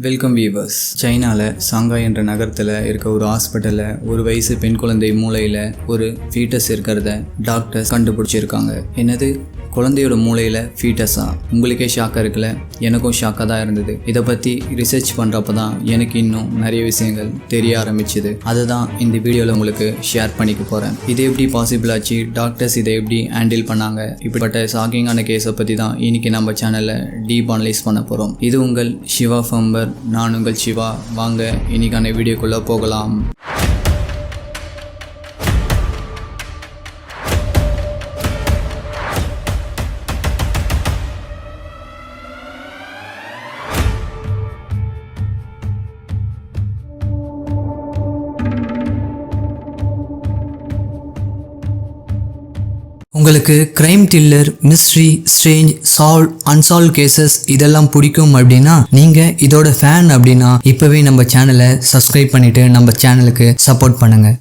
Welcome viewers. சைனாவில் Shanghai என்ற நகரத்தில் இருக்க ஒரு ஹாஸ்பிட்டலில் ஒரு வயசு பெண் குழந்தை மூளையில் ஒரு ஃபீட்டஸ் இருக்கிறத டாக்டர்ஸ் கண்டுபிடிச்சிருக்காங்க. என்னது, குழந்தையோட மூளையில் ஃபீட்டஸா? உங்களுக்கே ஷாக்காக இருக்குல்ல? எனக்கும் ஷாக்காக தான் இருந்தது. இதை பற்றி ரிசர்ச் பண்ணுறப்ப தான் எனக்கு இன்னும் நிறைய விஷயங்கள் தெரிய ஆரம்பிச்சுது. அதை தான் இந்த வீடியோவில் உங்களுக்கு ஷேர் பண்ணிக்க போகிறேன். இது எப்படி பாசிபிள் ஆச்சு, டாக்டர்ஸ் இதை எப்படி ஹேண்டில் பண்ணாங்க, இப்படிப்பட்ட ஷாக்கிங்கான கேஸை பற்றி தான் இன்னைக்கு நம்ம சேனலில் டீப் அனலைஸ் பண்ண போகிறோம். இது உங்கள் சிவா ஃபம்பர், நான் உங்கள் சிவா. வாங்க இன்னைக்கான வீடியோக்குள்ளே போகலாம். உங்களுக்கு crime thriller, mystery, strange, solve, unsolved cases இதெல்லாம் பிடிக்கும் அப்படின்னா, நீங்க இதோட ஃபேன் அப்படின்னா இப்பவே நம்ம சேனலை சப்ஸ்கிரைப் பண்ணிட்டு நம்ம சேனலுக்கு சப்போர்ட் பண்ணுங்க.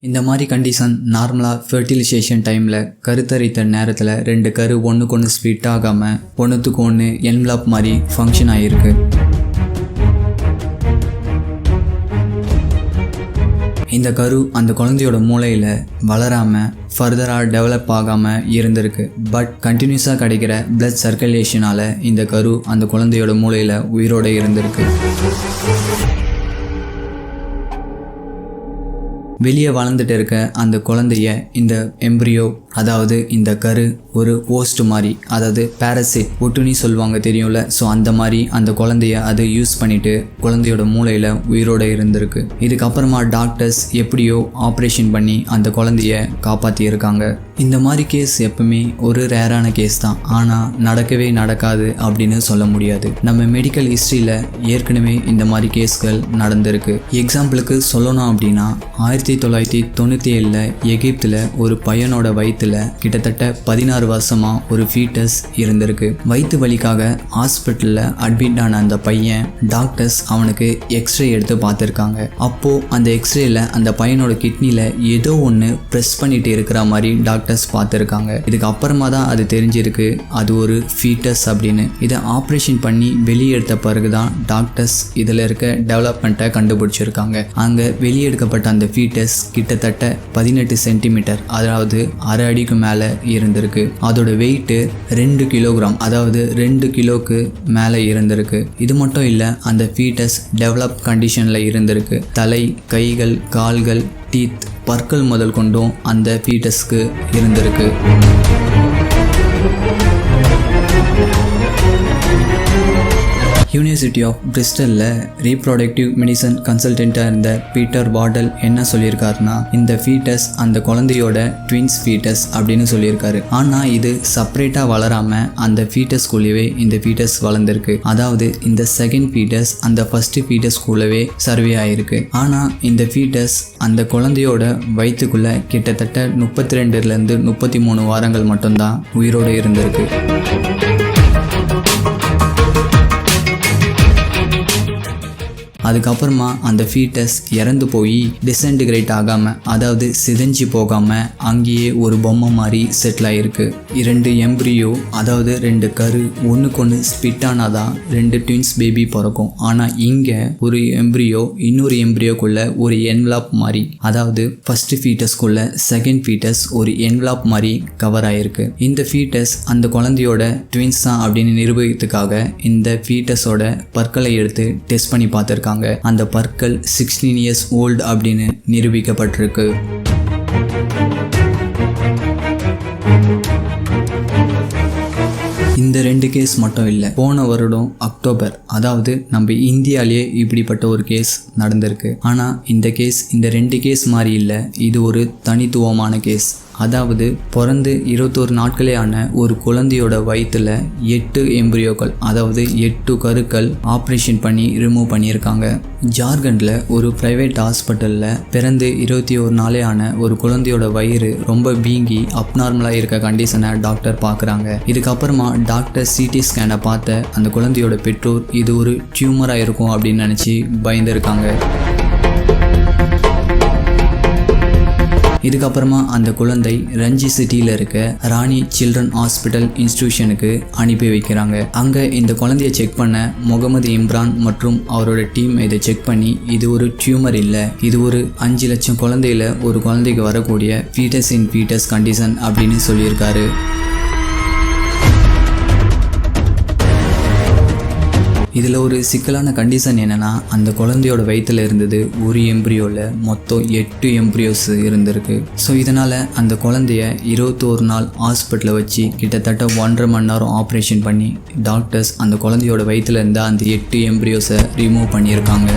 இந்த மாதிரி கண்டிஷன் நார்மலாக ஃபெர்டிலைசேஷன் டைமில் கருத்தரித்த நேரத்தில் ரெண்டு கரு ஒன்றுக்கு ஒன்று ஸ்பிட் ஆகாமல் ஒன்றுத்துக்கு ஒன்று என்வலப் மாதிரி ஃபங்க்ஷன் ஆகிருக்கு. இந்த கரு அந்த குழந்தையோட மூளையில் வளராமல் ஃபர்தராக டெவலப் ஆகாமல் இருந்திருக்கு. பட் கண்டினியூஸாக கிடைக்கிற பிளட் சர்க்குலேஷனால் இந்த கரு அந்த குழந்தையோட மூளையில் உயிரோடு இருந்திருக்கு. வெளியே வளர்ந்துட்டு இருக்க அந்த குழந்தைய இந்த எம்ப்ரியோ, அதாவது இந்த கரு ஒரு ஹோஸ்ட் மாதிரி, அதாவது பேரசிட், ஒட்டுனி சொல்லுவாங்க தெரியும்ல. ஸோ அந்த மாதிரி அந்த குழந்தைய அது யூஸ் பண்ணிட்டு குழந்தையோட மூளையில் உயிரோடு இருந்திருக்கு. இதுக்கப்புறமா டாக்டர்ஸ் எப்படியோ ஆப்ரேஷன் பண்ணி அந்த குழந்தைய காப்பாற்றி இருக்காங்க. இந்த மாதிரி கேஸ் எப்பவுமே ஒரு ரேரான கேஸ் தான், ஆனால் நடக்கவே நடக்காது அப்படின்னு சொல்ல முடியாது. நம்ம மெடிக்கல் ஹிஸ்ட்ரியில் ஏற்கனவே இந்த மாதிரி கேஸ்கள் நடந்திருக்கு. எக்ஸாம்பிளுக்கு சொல்லணும் அப்படின்னா 1997 எகிப்தில் ஒரு பையனோட வயிற்றுல கிட்டத்தட்ட 16 வருஷமா ஒரு ஃபீட்டஸ் இருந்திருக்கு. வயிற்று வலிக்காக ஹாஸ்பிட்டலில் அட்மிட் ஆன அந்த பையன், டாக்டர்ஸ் அவனுக்கு எக்ஸ்ரே எடுத்து பார்த்துருக்காங்க. அப்போ அந்த எக்ஸ்ரேல அந்த பையனோட கிட்னியில் ஏதோ ஒன்று ப்ரெஸ் பண்ணிட்டு இருக்கிற மாதிரி டாக்டர்ஸ் பார்த்துருக்காங்க. இதுக்கு அப்புறமா தான் அது தெரிஞ்சிருக்கு அது ஒரு ஃபீட்டஸ் அப்படின்னு. இதை ஆப்ரேஷன் பண்ணி வெளியே எடுத்த பிறகு தான் டாக்டர்ஸ் இதில் இருக்க டெவலப்மெண்ட்டை கண்டுபிடிச்சிருக்காங்க. அங்கே வெளியெடுக்கப்பட்ட அந்த ஃபீட்டஸ் கிட்டத்தட்ட 18 சென்டிமீட்டர், அதாவது அரை அடிக்கு மேலே இருந்திருக்கு. அதோட வெயிட்டு 2 கிலோகிராம், அதாவது 2 கிலோக்கு மேலே இருந்திருக்கு. இது மட்டும் இல்லை, அந்த ஃபீட்டஸ் டெவலப் கண்டிஷனில் இருந்திருக்கு. தலை, கைகள், கால்கள், டீத், பற்கள் முதல் கொண்டும் அந்த ஃபீட்டஸ்க்கு இருந்திருக்கு. யூனிவர்சிட்டி ஆஃப் பிரிஸ்டலில் ரீப்ரொடக்டிவ் மெடிசன் கன்சல்டண்ட்டாக இருந்த பீட்டர் வார்டல் என்ன சொல்லியிருக்காருன்னா, இந்த ஃபீட்டஸ் அந்த குழந்தையோட ட்வின்ஸ் ஃபீட்டஸ் அப்படின்னு சொல்லியிருக்காரு. ஆனால் இது செப்பரேட்டாக வளராமல் அந்த ஃபீட்டஸ்குள்ளேயே இந்த ஃபீட்டஸ் வளர்ந்துருக்கு. அதாவது இந்த செகண்ட் ஃபீட்டஸ் அந்த ஃபர்ஸ்ட் ஃபீட்டஸ்குள்ளவே சர்வே ஆகிருக்கு. ஆனால் இந்த ஃபீட்டஸ் அந்த குழந்தையோட வயிற்றுக்குள்ளே கிட்டத்தட்ட 32லேருந்து 33 வாரங்கள் மட்டும்தான் உயிரோடு இருந்திருக்கு. அதுக்கப்புறமா அந்த ஃபீட்டஸ் இறந்து போய் டிஸ்இன்டிகிரேட் ஆகாமல், அதாவது சிதைஞ்சு போகாமல் அங்கேயே ஒரு பொம்மை மாதிரி செட்டில் ஆகிருக்கு. 2 எம்ப்ரியோ, அதாவது 2 கரு ஒன்றுக்கு ஒன்று ஸ்பிட் ஆனாதான் 2 ட்வின்ஸ் பேபி பிறக்கும். ஆனால் இங்கே ஒரு எம்ப்ரியோ இன்னொரு எம்ப்ரியோக்குள்ள ஒரு என்வலப் மாதிரி, அதாவது ஃபர்ஸ்ட் ஃபீட்டஸ்குள்ள செகண்ட் ஃபீட்டஸ் ஒரு என்வலப் மாதிரி கவர் ஆகிருக்கு. இந்த ஃபீட்டஸ் அந்த குழந்தையோட ட்வின்ஸ் தான் அப்படின்னு நிரூபிக்கிறதுக்காக இந்த ஃபீட்டஸோட பற்களை எடுத்து டெஸ்ட் பண்ணி பார்த்துருக்காங்க. அந்த பற்கள் 16 இயர்ஸ் ஓல்டு அப்படின்னு நிரூபிக்கப்பட்டிருக்கு. இந்த 2 கேஸ் மட்டும் இல்லை, போன வருடம் அக்டோபர், அதாவது நம்ம இந்தியாலேயே இப்படிப்பட்ட ஒரு கேஸ் நடந்திருக்கு. ஆனால் இந்த கேஸ் இந்த 2 கேஸ் மாதிரி இல்லை, இது ஒரு தனித்துவமான கேஸ். அதாவது பிறந்து 21 நாட்களே ஆன ஒரு குழந்தையோட வயிற்றுல 8 எம்ப்ரியோக்கள், அதாவது 8 கருக்கள் ஆப்ரேஷன் பண்ணி ரிமூவ் பண்ணியிருக்காங்க. ஜார்க்கண்டில் ஒரு ப்ரைவேட் ஹாஸ்பிட்டலில் பிறந்து 21 நாளே ஆன ஒரு குழந்தையோட வயிறு ரொம்ப வீங்கி அப்நார்மலாக இருக்க கண்டிஷனை டாக்டர் பார்க்குறாங்க. இதுக்கப்புறமா டாக்டர் சிடி ஸ்கேனை பார்த்த அந்த குழந்தையோட பெற்றோர் இது ஒரு டியூமராக இருக்கும் அப்படின்னு நினச்சி பயந்துருக்காங்க. இதுக்கப்புறமா அந்த குழந்தை ரஞ்சி சிட்டியில் இருக்க ராணி சில்ட்ரன் ஹாஸ்பிட்டல் இன்ஸ்டிடியூஷனுக்கு அனுப்பி வைக்கிறாங்க. அங்கே இந்த குழந்தைய செக் பண்ண முகமது இம்ரான் மற்றும் அவரோட டீம் இதை செக் பண்ணி இது ஒரு டியூமர் இல்லை, இது ஒரு 5 லட்சம் குழந்தையில ஒரு குழந்தைக்கு வரக்கூடிய ஃபீட்டஸ் இன் ஃபீட்டஸ் கண்டிஷன் அப்படின்னு சொல்லியிருக்காரு. இதில் ஒரு சிக்கலான கண்டிஷன் என்னென்னா, அந்த குழந்தையோட வயிற்றில் இருந்தது ஒரு எம்ப்ரியோவில் மொத்தம் 8 எம்ப்ரியோஸ் இருந்திருக்கு. ஸோ இதனால் அந்த குழந்தைய 21 நாள் ஹாஸ்பிட்டலில் வச்சு கிட்டத்தட்ட 1.5 மணி நேரம் ஆப்ரேஷன் பண்ணி டாக்டர்ஸ் அந்த குழந்தையோட வயிற்றில் இருந்த அந்த 8 எம்ப்ரியோஸை ரிமூவ் பண்ணியிருக்காங்க.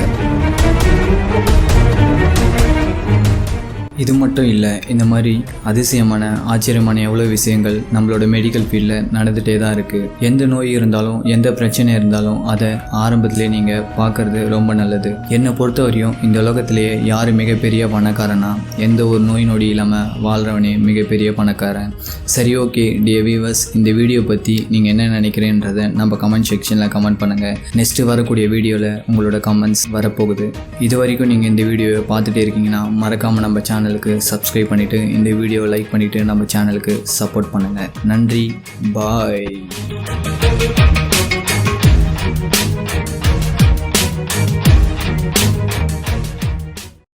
இது மட்டும் இல்லை, இந்த மாதிரி அதிசயமான ஆச்சரியமான எவ்வளோ விஷயங்கள் நம்மளோட மெடிக்கல் ஃபீல்டில் நடந்துகிட்டே தான் இருக்குது. எந்த நோய் இருந்தாலும் எந்த பிரச்சனை இருந்தாலும் அதை ஆரம்பத்திலே நீங்கள் பார்க்குறது ரொம்ப நல்லது. என்னை பொறுத்த வரையும் இந்த உலகத்திலேயே யார் மிகப்பெரிய பணக்காரனா, எந்த ஒரு நோய் நொடி இல்லாமல் வாழ்கிறவனே மிகப்பெரிய பணக்காரன். சரி, ஓகே டியர் வியூவர்ஸ், இந்த வீடியோ பற்றி நீங்கள் என்ன நினைக்கிறேன்றதை நம்ம கமெண்ட் செக்ஷனில் கமெண்ட் பண்ணுங்கள். நெக்ஸ்ட்டு வரக்கூடிய வீடியோவில் உங்களோட கமெண்ட்ஸ் வரப்போகுது. இது வரைக்கும் நீங்கள் இந்த வீடியோவை பார்த்துட்டே இருக்கீங்கன்னா மறக்காமல் நம்ம சேனலுக்கு சப்ஸ்கிரைப் பண்ணிவிட்டு இந்த வீடியோவை லைக் பண்ணிவிட்டு நம்ம சேனலுக்கு சப்போர்ட் பண்ணுங்கள். நன்றி, பாய்.